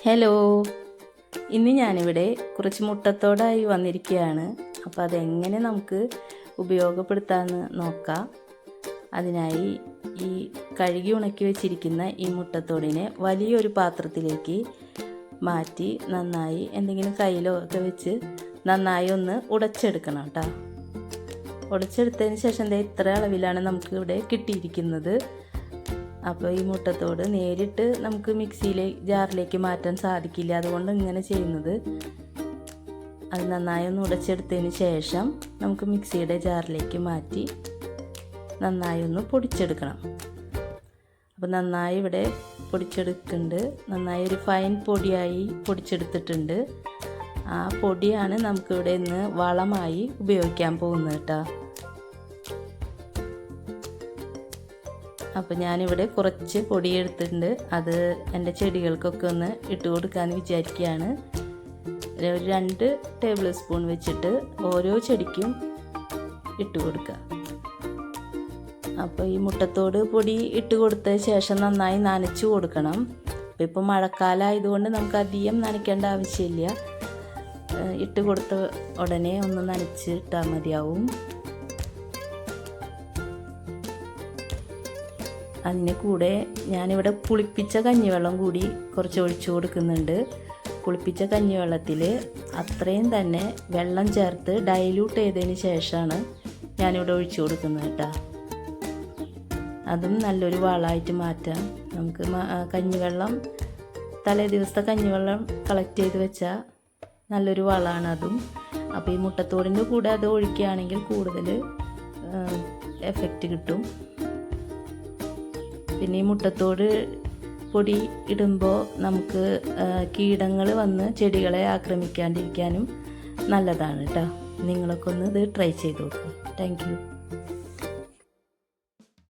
Hello, ഇന്ന് ഞാനിവിടെ കുറച്ച് മുട്ടത്തോടായി വന്നിരിക്കുകയാണ്. അപ്പോൾ അതെങ്ങനെ നമുക്ക് ഉപയോഗപ്പെടുത്താമെന്ന് നോക്കാം. അതിനായി ഈ കഴുകി ഉണക്കി വെച്ചിരിക്കുന്ന ഈ മുട്ടത്തോടിനെ വലിയൊരു പാത്രത്തിലേക്ക് മാറ്റി നന്നായി എന്തെങ്കിലും കയ്യിലോ ഒക്കെ വെച്ച് നന്നായി ഒന്ന് ഉടച്ചെടുക്കണം കേട്ടോ. ഉടച്ചെടുത്തതിന് ശേഷം ഇത്ര അളവിലാണ് നമുക്ക് ഇവിടെ കിട്ടിയിരിക്കുന്നത്. അപ്പോൾ ഈ മുട്ടത്തോട് നേരിട്ട് നമുക്ക് ജാറിലേക്ക് മാറ്റാൻ സാധിക്കില്ല. അതുകൊണ്ട് ഇങ്ങനെ ചെയ്യുന്നത്, അത് നന്നായി ഒന്ന് ഉടച്ചെടുത്തതിന് ശേഷം നമുക്ക് മിക്സിയുടെ ജാറിലേക്ക് മാറ്റി നന്നായി ഒന്ന് പൊടിച്ചെടുക്കണം. അപ്പോൾ നന്നായി ഇവിടെ പൊടിച്ചെടുക്കുന്നുണ്ട്. നന്നായി ഒരു ഫൈൻ പൊടിയായി പൊടിച്ചെടുത്തിട്ടുണ്ട്. ആ പൊടിയാണ് നമുക്കിവിടെ ഇന്ന് വളമായി ഉപയോഗിക്കാൻ പോകുന്നത് കേട്ടോ. അപ്പോൾ ഞാനിവിടെ കുറച്ച് പൊടി എടുത്തിട്ടുണ്ട്. അത് എൻ്റെ ചെടികൾക്കൊക്കെ ഒന്ന് ഇട്ട് കൊടുക്കാമെന്ന് വിചാരിക്കുകയാണ്. ഒരു 2 ടേബിൾ സ്പൂൺ വെച്ചിട്ട് ഓരോ ചെടിക്കും ഇട്ട് കൊടുക്കുക. അപ്പോൾ ഈ മുട്ടത്തോട് പൊടി ഇട്ട് കൊടുത്ത ശേഷം നന്നായി നനച്ച് കൊടുക്കണം. അപ്പോൾ ഇപ്പോൾ മഴക്കാലമായതുകൊണ്ട് നമുക്ക് അധികം നനയ്ക്കേണ്ട ആവശ്യമില്ല. ഇട്ട് കൊടുത്ത ഉടനെ ഒന്ന് നനച്ച് ഇട്ടാൽ മതിയാവും. അതിന് കൂടെ ഞാനിവിടെ പുളിപ്പിച്ച കഞ്ഞിവെള്ളം കൂടി കുറച്ച് ഒഴിച്ചു കൊടുക്കുന്നുണ്ട്. പുളിപ്പിച്ച കഞ്ഞിവെള്ളത്തിൽ അത്രയും തന്നെ വെള്ളം ചേർത്ത് ഡൈല്യൂട്ട് ചെയ്തതിന് ശേഷമാണ് ഞാനിവിടെ ഒഴിച്ചു കൊടുക്കുന്നത് കേട്ടോ. അതും നല്ലൊരു വളമായിട്ട് മാറ്റാം നമുക്ക്. കഞ്ഞിവെള്ളം തലേ ദിവസത്തെ കഞ്ഞിവെള്ളം കളക്ട് ചെയ്ത് വെച്ചാൽ നല്ലൊരു വളമാണ് അതും. അപ്പോൾ ഈ മുട്ടത്തോടിൻ്റെ കൂടെ അത് ഒഴിക്കുകയാണെങ്കിൽ കൂടുതൽ എഫക്റ്റ് കിട്ടും. പിന്നെ ഈ മുട്ടത്തോട് പൊടി ഇടുമ്പോൾ നമുക്ക് കീടങ്ങൾ വന്ന് ചെടികളെ ആക്രമിക്കാണ്ടിരിക്കാനും നല്ലതാണ് കേട്ടോ. നിങ്ങളൊക്കെ ഒന്ന് ഇത് ട്രൈ ചെയ്ത് നോക്കുക. Thank you.